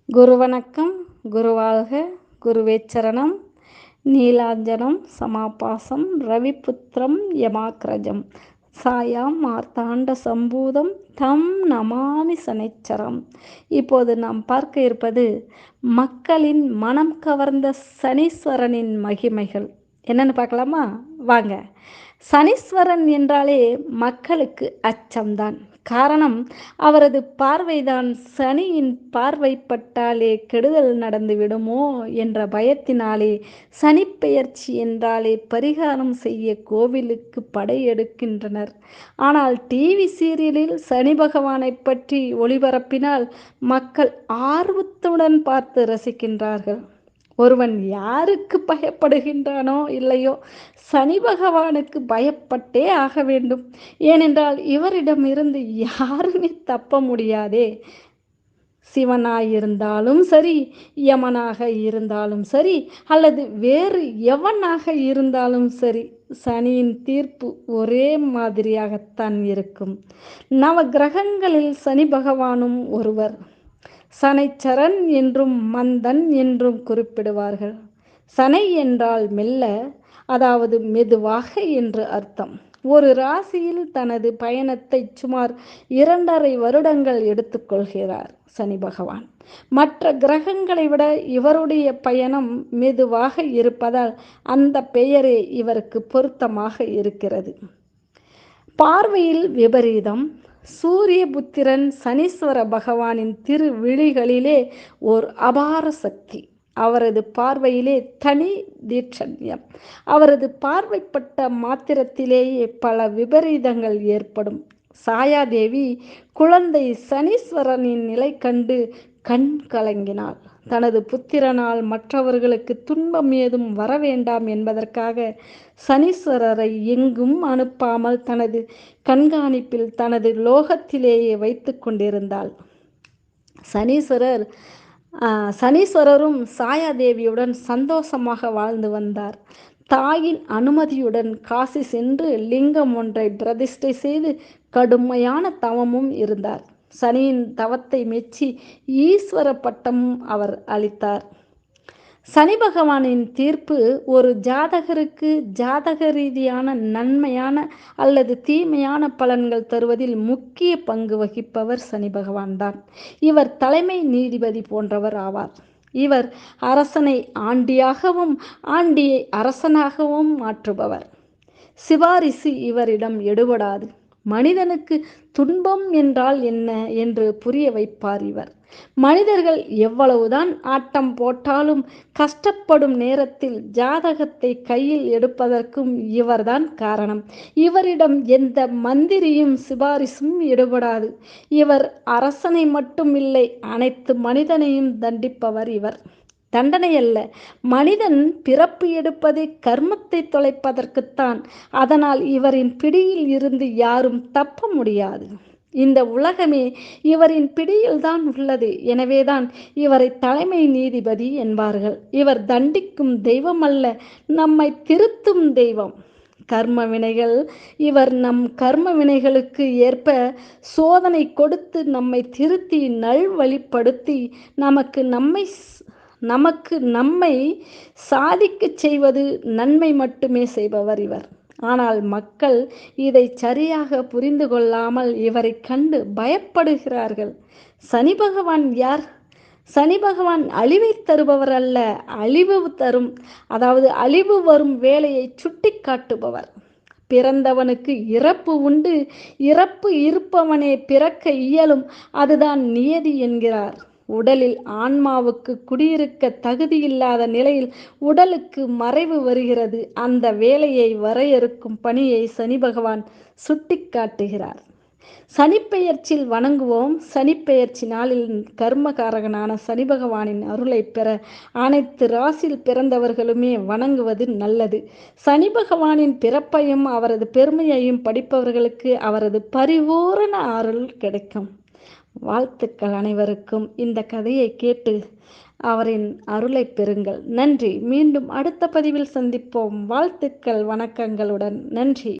குரு வணக்கம். குருவாழ்க. குருவேச்சரணம். நீலாஞ்சனம் சமாபாசம் ரவிபுத்திரம் யமாக்ரஜம் சாயாம் மார்த்தாண்ட சம்பூதம் தம் நமாமி சனைச்சரம். இப்போது நாம் பார்க்க இருப்பது மக்களின் மனம் கவர்ந்த சனீஸ்வரனின் மகிமைகள் என்னன்னு பார்க்கலாமா? வாங்க. சனீஸ்வரன் என்றாலே மக்களுக்கு அச்சம்தான். காரணம், அவரது பார்வைதான். சனியின் பார்வைப்பட்டாலே கெடுதல் நடந்து விடுமோ என்ற பயத்தினாலே சனிப்பெயர்ச்சி என்றாலே பரிகாரம் செய்ய கோவிலுக்கு படையெடுக்கின்றனர். ஆனால் டிவி சீரியலில் சனி பகவானை பற்றி ஒளிபரப்பினால் மக்கள் ஆர்வத்துடன் பார்த்து ரசிக்கின்றார்கள். ஒருவன் யாருக்கு பயப்படுகின்றானோ இல்லையோ, சனி பகவானுக்கு பயப்பட்டே ஆக வேண்டும். ஏனென்றால் இவரிடமிருந்து யாருமே தப்ப முடியாதே. சிவனாயிருந்தாலும் சரி, யமனாக இருந்தாலும் சரி, அல்லது வேறு எவனாக இருந்தாலும் சரி, சனியின் தீர்ப்பு ஒரே மாதிரியாகத்தான் இருக்கும். நவ கிரகங்களில் சனி பகவானும் ஒருவர். சனைச்சரன் என்றும் மந்தன் என்றும் குறிப்பிடுவார்கள். சனை என்றால் மெல்ல, அதாவது மெதுவாக என்று அர்த்தம். ஒரு ராசியில் தனது பயணத்தை சுமார் 2.5 வருடங்கள் எடுத்துக்கொள்கிறார் சனி பகவான். மற்ற கிரகங்களை விட இவருடைய பயணம் மெதுவாக இருப்பதால் அந்த பெயரே இவருக்கு பொருத்தமாக இருக்கிறது. பார்வையில் விபரீதம். சூரிய புத்திரன் சனீஸ்வர பகவானின் திருவிழிகளிலே ஓர் அபார சக்தி. அவரது பார்வையிலே தனி தீட்சண்யம். அவரது பார்வைப்பட்ட மாத்திரத்திலேயே பல விபரீதங்கள் ஏற்படும். சாயாதேவி குழந்தை சனீஸ்வரனின் நிலை கண்டு கண் கலங்கினாள். தனது புத்திரனால் மற்றவர்களுக்கு துன்பம் ஏதும் வரவேண்டாம் என்பதற்காக சனீஸ்வரரை எங்கும் அனுப்பாமல் தனது கண்காணிப்பில் தனது லோகத்திலேயே வைத்து கொண்டிருந்தாள். சனீஸ்வரரும் சாயாதேவியுடன் சந்தோஷமாக வாழ்ந்து வந்தார். தாயின் அனுமதியுடன் காசி சென்று லிங்கம் ஒன்றை பிரதிஷ்டை செய்து கடுமையான தவமும் இருந்தார். சனியின் தவத்தை மெச்சி ஈஸ்வர பட்டமும் அவர் அளித்தார். சனி பகவானின் தீர்ப்பு ஒரு ஜாதகருக்கு ஜாதக ரீதியான நன்மையான அல்லது தீமையான பலன்கள் தருவதில் முக்கிய பங்கு வகிப்பவர் சனி பகவான் தான். இவர் தலைமை நீதிபதி போன்றவர் ஆவார். இவர் அரசனை ஆண்டியாகவும் ஆண்டியை அரசனாகவும் மாற்றுபவர். சிபாரிசு இவரிடம் எடுபடாது. மனிதனுக்கு துன்பம் என்றால் என்ன என்று புரிய வைப்பார் இவர். மனிதர்கள் எவ்வளவுதான் ஆட்டம் போட்டாலும் கஷ்டப்படும் நேரத்தில் ஜாதகத்தை கையில் எடுப்பதற்கும் இவர்தான் காரணம். இவரிடம் எந்த மந்திரியும் சிபாரிசும் எடுபடாது. இவர் அரசனை மட்டும் இல்லை, அனைத்து மனிதனையும் தண்டிப்பவர் இவர். தண்டனை அல்ல, மனிதன் பிறப்பு எடுப்பதை கர்மத்தை தொலைப்பதற்குத்தான். அதனால் இவரின் பிடியில் இருந்து யாரும் தப்ப முடியாது. இந்த உலகமே இவரின் பிடியில்தான் உள்ளது. எனவேதான் இவரை தலைமை நீதிபதி என்பார்கள். இவர் தண்டிக்கும் தெய்வம் அல்ல, நம்மை திருத்தும் தெய்வம். கர்ம வினைகள். இவர் நம் கர்ம வினைகளுக்கு ஏற்ப சோதனை கொடுத்து நம்மை திருத்தி நல்வழிப்படுத்தி நமக்கு நம்மை சாதிக்கச் செய்வது நன்மை மட்டுமே செய்பவர் இவர். ஆனால் மக்கள் இதை சரியாக புரிந்து கொள்ளாமல் இவரை கண்டு பயப்படுகிறார்கள். சனி பகவான் யார்? சனி பகவான் அழிவை தருபவர் அல்ல, அழிவு தரும், அதாவது அழிவு வரும் வேலையை சுட்டி காட்டுபவர். பிறந்தவனுக்கு இறப்பு உண்டு, இறப்பு இருப்பவனே பிறக்க இயலும், அதுதான் நியதி என்கிறார். உடலில் ஆன்மாவுக்கு குடியிருக்க தகுதியில்லாத நிலையில் உடலுக்கு மறைவு வருகிறது. அந்த வேலையை வரையறுக்கும் பணியை சனி பகவான் சுட்டி காட்டுகிறார். சனிப்பெயர்ச்சியில் வணங்குவோம். சனிப்பெயர்ச்சி நாளில் கர்மகாரகனான சனி பகவானின் அருளை பெற அனைத்து ராசியில் பிறந்தவர்களுமே வணங்குவது நல்லது. சனி பகவானின் பிறப்பையும் அவரது பெருமையையும் படிப்பவர்களுக்கு அவரது பரிபூரண அருள் கிடைக்கும். வாழ்த்துக்கள் அனைவருக்கும். இந்த கதையை கேட்டு அவரின் அருளை பெறுங்கள். நன்றி. மீண்டும் அடுத்த பதிவில் சந்திப்போம். வாழ்த்துக்கள், வணக்கங்களுடன். நன்றி.